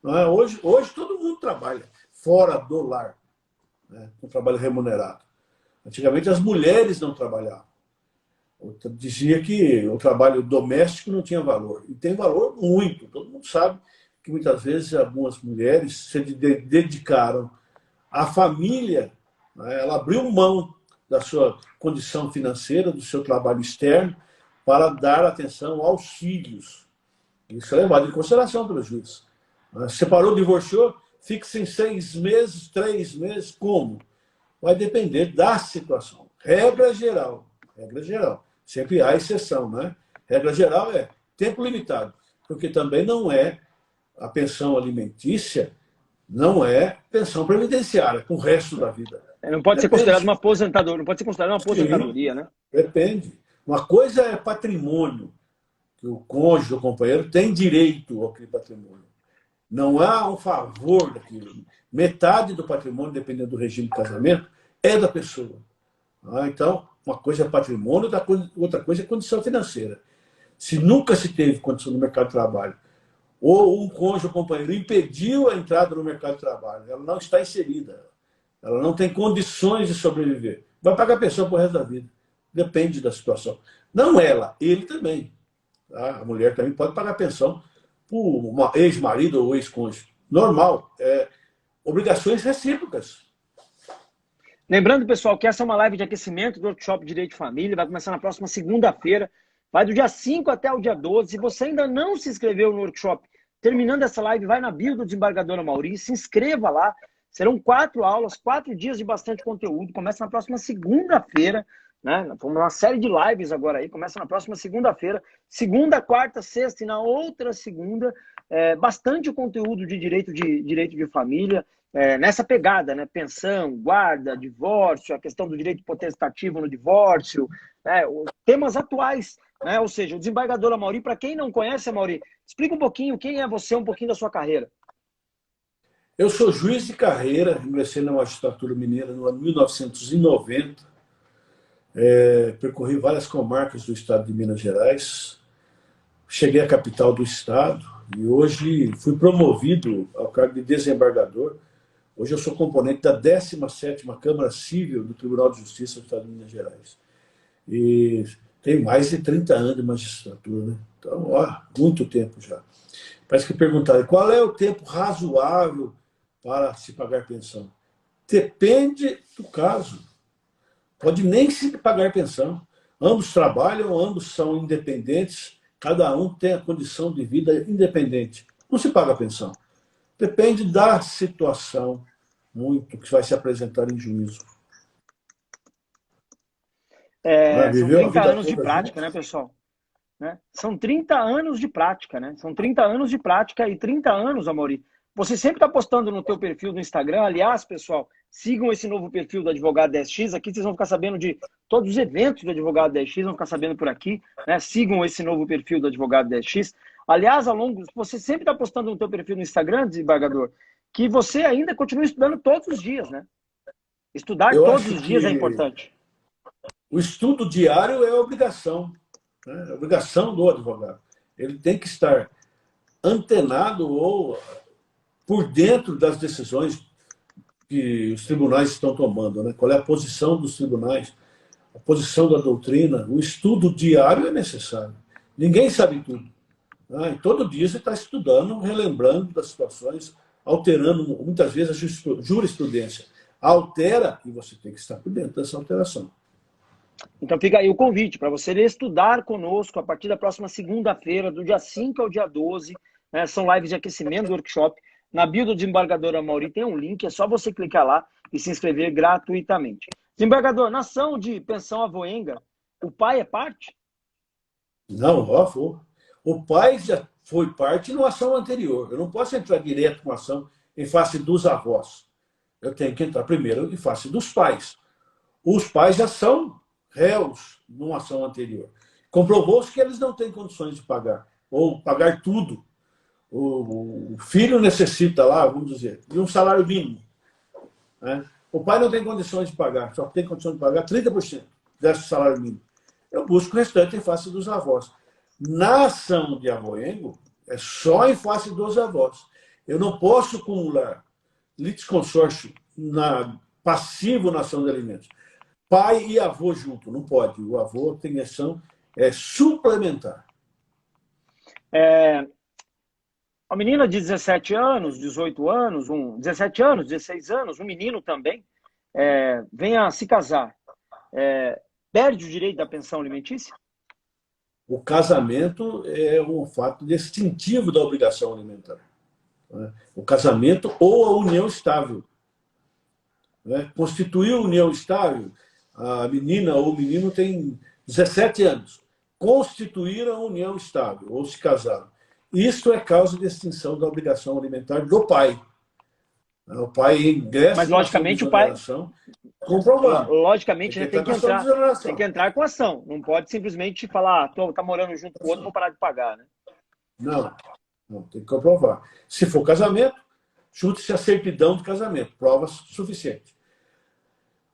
Não é? Hoje todo mundo trabalha fora do lar, né? Com trabalho remunerado. Antigamente as mulheres não trabalhavam. Eu dizia que o trabalho doméstico não tinha valor. E tem valor muito. Todo mundo sabe que muitas vezes algumas mulheres se dedicaram à família, né? Ela abriu mão da sua condição financeira, do seu trabalho externo, para dar atenção aos filhos. Isso é levado em consideração pelo juiz. Separou, divorciou, fica sem 6 meses, 3 meses, como? Vai depender da situação. Regra geral. Sempre há exceção, né? Regra geral é tempo limitado, porque também não é a pensão alimentícia, não é pensão previdenciária, com o resto da vida. Não pode ser considerado uma aposentadoria, não pode ser considerado uma aposentadoria, né? Depende. Uma coisa é patrimônio, que o cônjuge, o companheiro, tem direito àquele patrimônio. Não há um favor daquilo. Metade do patrimônio, dependendo do regime de casamento, é da pessoa. Então, uma coisa é patrimônio, outra coisa é condição financeira. Se nunca se teve condição no mercado de trabalho, ou um cônjuge ou companheiro impediu a entrada no mercado de trabalho, ela não está inserida, ela não tem condições de sobreviver, vai pagar pensão para o resto da vida. Depende da situação. Não ela, ele também. Tá? A mulher também pode pagar pensão por uma ex-marido ou ex-cônjuge. Normal. Obrigações recíprocas. Lembrando, pessoal, que essa é uma live de aquecimento do Workshop Direito de Família. Vai começar na próxima segunda-feira. Vai do dia 5 até o dia 12. Se você ainda não se inscreveu no workshop, terminando essa live, vai na bio do desembargador Amaury, se inscreva lá. Serão 4 aulas, 4 dias de bastante conteúdo. Começa na próxima segunda-feira, né? Vamos uma série de lives agora aí. Começa na próxima segunda-feira. Segunda, quarta, sexta e na outra segunda. Bastante conteúdo de direito de família. Nessa pegada, né? Pensão, guarda, divórcio, a questão do direito potestativo no divórcio, né? Temas atuais, né? Ou seja, o desembargador Amaury, para quem não conhece, Amaury, explica um pouquinho quem é você, um pouquinho da sua carreira. Eu sou juiz de carreira, ingressei na magistratura mineira no ano 1990, percorri várias comarcas do estado de Minas Gerais, cheguei à capital do estado e hoje fui promovido ao cargo de desembargador. Hoje eu sou componente da 17ª Câmara Civil do Tribunal de Justiça do Estado de Minas Gerais. E tenho mais de 30 anos de magistratura, né? Então, muito tempo já. Parece que perguntaram, qual é o tempo razoável para se pagar pensão? Depende do caso. Pode nem se pagar pensão. Ambos trabalham, ambos são independentes, cada um tem a condição de vida independente. Não se paga pensão. Depende da situação, muito, que vai se apresentar em juízo. São 30 anos de prática, né, pessoal? São 30 anos de prática, né? São 30 anos de prática e 30 anos, Amaury. Você sempre está postando no teu perfil do Instagram. Aliás, pessoal, sigam esse novo perfil do Advogado 10X. Aqui vocês vão ficar sabendo de todos os eventos do Advogado 10X, vão ficar sabendo por aqui, né? Sigam esse novo perfil do Advogado 10X. Aliás, você sempre está postando no teu perfil no Instagram, desembargador, que você ainda continua estudando todos os dias, né? Estudar todos os dias é importante. O estudo diário é obrigação, né? É obrigação do advogado. Ele tem que estar antenado ou por dentro das decisões que os tribunais estão tomando, né? Qual é a posição dos tribunais, a posição da doutrina. O estudo diário é necessário. Ninguém sabe tudo. E todo dia você está estudando, relembrando das situações, alterando muitas vezes a jurisprudência. Altera e você tem que estar por dentro dessa alteração. Então fica aí o convite para você estudar conosco a partir da próxima segunda-feira, do dia 5 ao dia 12. Né? São lives de aquecimento do workshop. Na bio do desembargador Amaury tem um link, é só você clicar lá e se inscrever gratuitamente. Desembargador, na ação de pensão avoenga, o pai é parte? Não, o pai já foi parte numa ação anterior. Eu não posso entrar direto com a ação em face dos avós. Eu tenho que entrar primeiro em face dos pais. Os pais já são réus numa ação anterior. Comprovou-se que eles não têm condições de pagar, ou pagar tudo. O filho necessita lá, vamos dizer, de um salário mínimo, né? O pai não tem condições de pagar, só tem condição de pagar 30% desse salário mínimo. Eu busco o restante em face dos avós. Na ação de avoengo, é só em face dos avós. Eu não posso acumular litisconsórcio passivo na ação de alimentos. Pai e avô junto, não pode. O avô tem ação suplementar. A menina de 17 anos, 18 anos, 17 anos, 16 anos, um menino também, vem a se casar. Perde o direito da pensão alimentícia? O casamento é um fato distintivo da obrigação alimentar. O casamento ou a união estável. Constituiu união estável, a menina ou o menino tem 17 anos. Constituíram a união estável ou se casaram. Isso é causa de extinção da obrigação alimentar do pai. O pai ingressa. Mas, logicamente, o pai. Comprovando. Logicamente, tem que entrar com ação. Não pode simplesmente falar, tá morando junto com o outro, vou parar de pagar, né? Não, tem que comprovar. Se for casamento, chute-se a certidão de casamento, provas suficientes.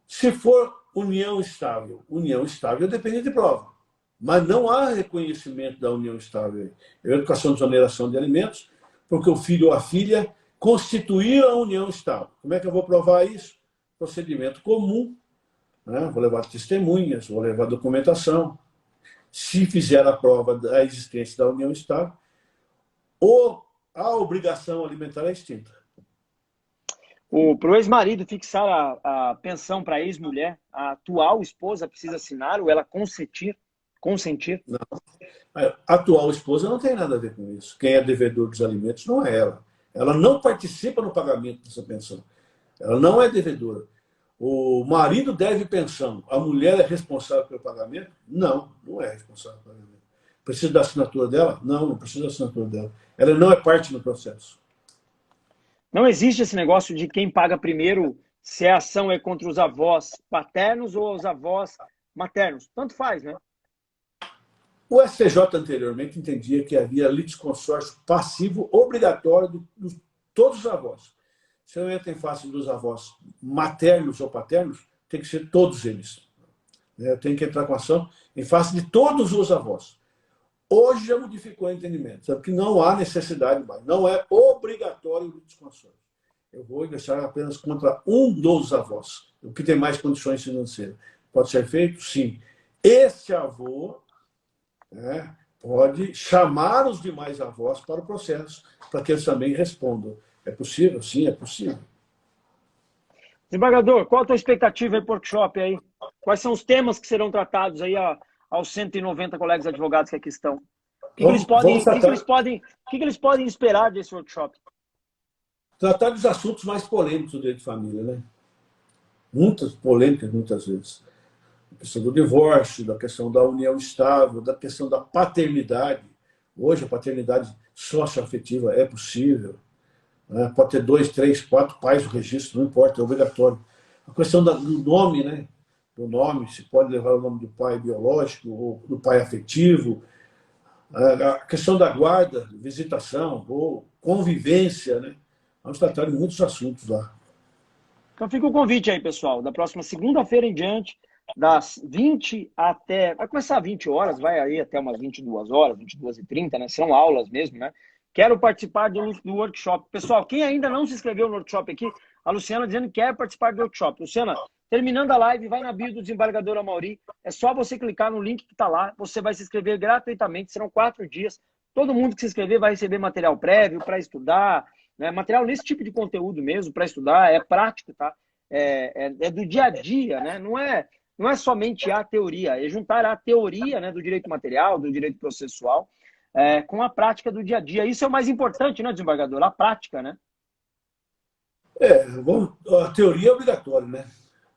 Se for união estável depende de prova. Mas não há reconhecimento da união estável. É a educação de exoneração de alimentos, porque o filho ou a filha constituíram a união estável. Como é que eu vou provar isso? Procedimento comum, né? Vou levar testemunhas, vou levar documentação. Se fizer a prova da existência da união estável, ou a obrigação alimentar é extinta. Para o ex-marido fixar a pensão para a ex-mulher, a atual esposa precisa assinar ou ela consentir? Não. A atual esposa não tem nada a ver com isso. Quem é devedor dos alimentos não é ela. Ela não participa no pagamento dessa pensão. Ela não é devedora. O marido deve pensão. A mulher é responsável pelo pagamento? Não, não é responsável pelo pagamento. Precisa da assinatura dela? Não, não precisa da assinatura dela. Ela não é parte do processo. Não existe esse negócio de quem paga primeiro, se a ação é contra os avós paternos ou os avós maternos. Tanto faz, né? O STJ anteriormente entendia que havia litisconsórcio passivo obrigatório de todos os avós. Se eu entro em face dos avós maternos ou paternos, tem que ser todos eles. Eu tenho que entrar com ação em face de todos os avós. Hoje já modificou o entendimento, sabe que não há necessidade mais, não é obrigatório o litisconsórcio. Eu vou ingressar apenas contra um dos avós, o que tem mais condições financeiras. Pode ser feito? Sim. Esse avô pode chamar os demais avós para o processo, para que eles também respondam. É possível? Sim, é possível. Desembargador, qual a tua expectativa aí para o workshop aí? Quais são os temas que serão tratados aí aos 190 colegas advogados que aqui estão? O que eles podem esperar desse workshop? Tratar dos assuntos mais polêmicos do direito de família, né? Muitas polêmicas, muitas vezes. A questão do divórcio, da questão da união estável, da questão da paternidade. Hoje a paternidade socioafetiva é possível. Né? Pode ter 2, 3, 4 pais no registro, não importa, é obrigatório. A questão do nome, né? Do nome, se pode levar o nome do pai biológico ou do pai afetivo. A questão da guarda, visitação ou convivência, né? Vamos tratar de muitos assuntos lá. Então fica o convite aí, pessoal. Da próxima segunda-feira em diante, das 20 até... Vai começar às 20 horas, vai aí até umas 22 horas, 22h30, né? São aulas mesmo, né? Quero participar do workshop. Pessoal, quem ainda não se inscreveu no workshop aqui, a Luciana dizendo que quer participar do workshop. Luciana, terminando a live, vai na bio do desembargador Amaury. É só você clicar no link que está lá. Você vai se inscrever gratuitamente. Serão 4 dias. Todo mundo que se inscrever vai receber material prévio para estudar, né? Material nesse tipo de conteúdo mesmo, para estudar. É prático, tá? É do dia a dia, né? Não é somente a teoria. É juntar a teoria, né, do direito material, do direito processual, com a prática do dia a dia. Isso é o mais importante, né, desembargador? A prática, né? A teoria é obrigatória, né?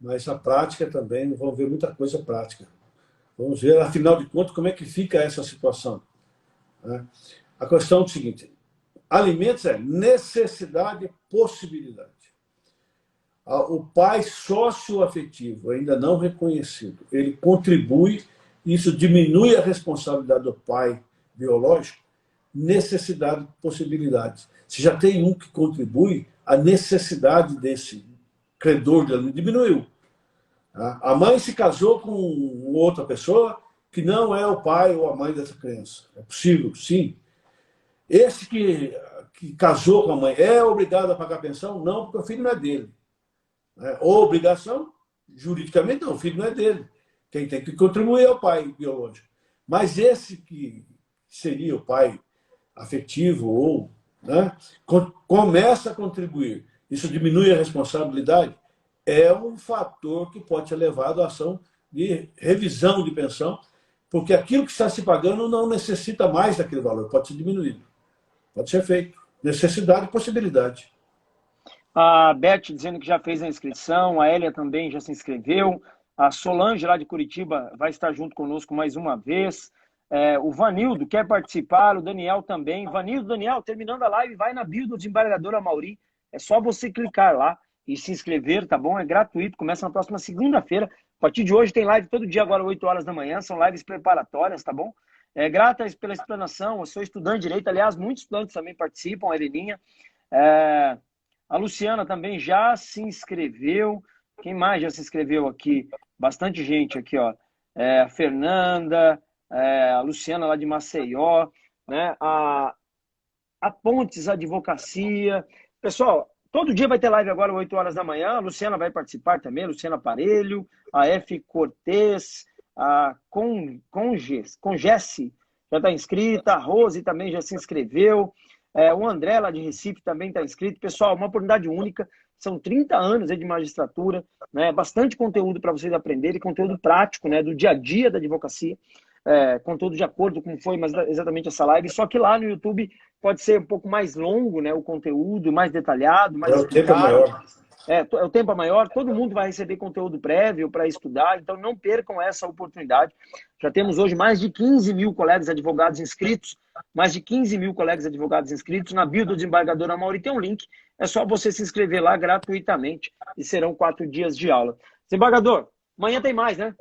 Mas a prática também, vamos ver muita coisa prática. Vamos ver, afinal de contas, como é que fica essa situação. Né? A questão é o seguinte, alimentos é necessidade e possibilidade. O pai socioafetivo, ainda não reconhecido, ele contribui, isso diminui a responsabilidade do pai biológico, necessidade, possibilidades. Se já tem um que contribui, a necessidade desse credor diminuiu. A mãe se casou com outra pessoa que não é o pai ou a mãe dessa criança. É possível, sim. Esse que casou com a mãe é obrigado a pagar pensão? Não, porque o filho não é dele. Obrigação? Juridicamente não, o filho não é dele. Quem tem que contribuir é o pai biológico. Mas esse que seria o pai afetivo ou começa a contribuir, isso diminui a responsabilidade, é um fator que pode ser levado à ação de revisão de pensão, porque aquilo que está se pagando não necessita mais daquele valor, pode ser diminuído. Pode ser feito. Necessidade e possibilidade. A Beth dizendo que já fez a inscrição, a Elia também já se inscreveu, a Solange lá de Curitiba vai estar junto conosco mais uma vez, o Vanildo quer participar, o Daniel também. Vanildo, Daniel, terminando a live, vai na bio do desembargador Amaury, é só você clicar lá e se inscrever, tá bom? É gratuito, começa na próxima segunda-feira, a partir de hoje tem live todo dia agora, 8 horas da manhã, são lives preparatórias, tá bom? Grata pela explanação, eu sou estudante de Direito, aliás, muitos estudantes também participam, a Heleninha. A Luciana também já se inscreveu. Quem mais já se inscreveu aqui? Bastante gente aqui, ó. A Fernanda, a Luciana lá de Maceió, né? A Pontes Advocacia. Pessoal, todo dia vai ter live agora, 8 horas da manhã. A Luciana vai participar também, a Luciana Parelho, a F. Cortez, a Congesse já está inscrita, a Rose também já se inscreveu. O André, lá de Recife, também está inscrito. Pessoal, uma oportunidade única. São 30 anos de magistratura, né? Bastante conteúdo para vocês aprenderem, conteúdo prático, né? Do dia a dia da advocacia. Conteúdo de acordo com foi exatamente essa live. Só que lá no YouTube pode ser um pouco mais longo, né? O conteúdo, mais detalhado, mais explicado. O tempo é maior. O tempo é maior, todo mundo vai receber conteúdo prévio para estudar, então não percam essa oportunidade. Já temos hoje mais de 15 mil colegas advogados inscritos, mais de 15 mil colegas advogados inscritos. Na bio do desembargador Amaury tem um link, é só você se inscrever lá gratuitamente e serão 4 dias de aula. Desembargador, amanhã tem mais, né?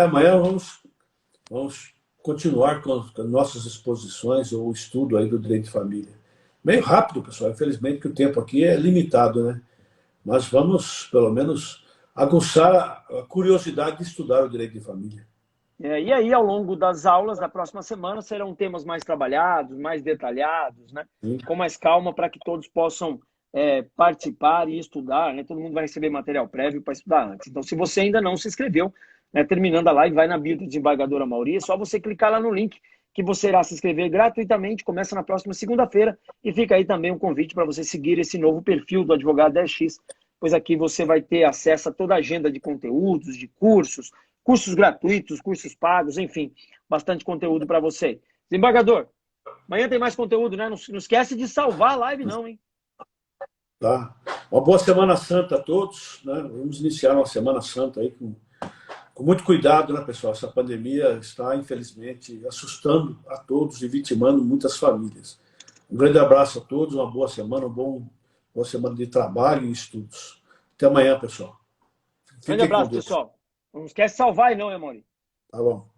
Amanhã vamos continuar com as nossas exposições ou estudo aí do direito de família. Meio rápido, pessoal, infelizmente que o tempo aqui é limitado, né? Mas vamos, pelo menos, aguçar a curiosidade de estudar o direito de família. E aí, ao longo das aulas da próxima semana, serão temas mais trabalhados, mais detalhados, né? Sim. Com mais calma, para que todos possam participar e estudar, né? Todo mundo vai receber material prévio para estudar antes. Então, se você ainda não se inscreveu, né, terminando a live, vai na bio do desembargador Amaury, é só você clicar lá no link que você irá se inscrever gratuitamente, começa na próxima segunda-feira, e fica aí também um convite para você seguir esse novo perfil do Advogado 10x, pois aqui você vai ter acesso a toda a agenda de conteúdos, de cursos, cursos gratuitos, cursos pagos, enfim, bastante conteúdo para você. Desembargador, amanhã tem mais conteúdo, né? Não esquece de salvar a live não, hein? Tá. Uma boa Semana Santa a todos, né? Vamos iniciar uma Semana Santa aí com muito cuidado, né, pessoal? Essa pandemia está, infelizmente, assustando a todos e vitimando muitas famílias. Um grande abraço a todos, uma boa semana, boa semana de trabalho e estudos. Até amanhã, pessoal. Grande abraço, pessoal. Não esquece de salvar aí não, Amaury. Tá bom.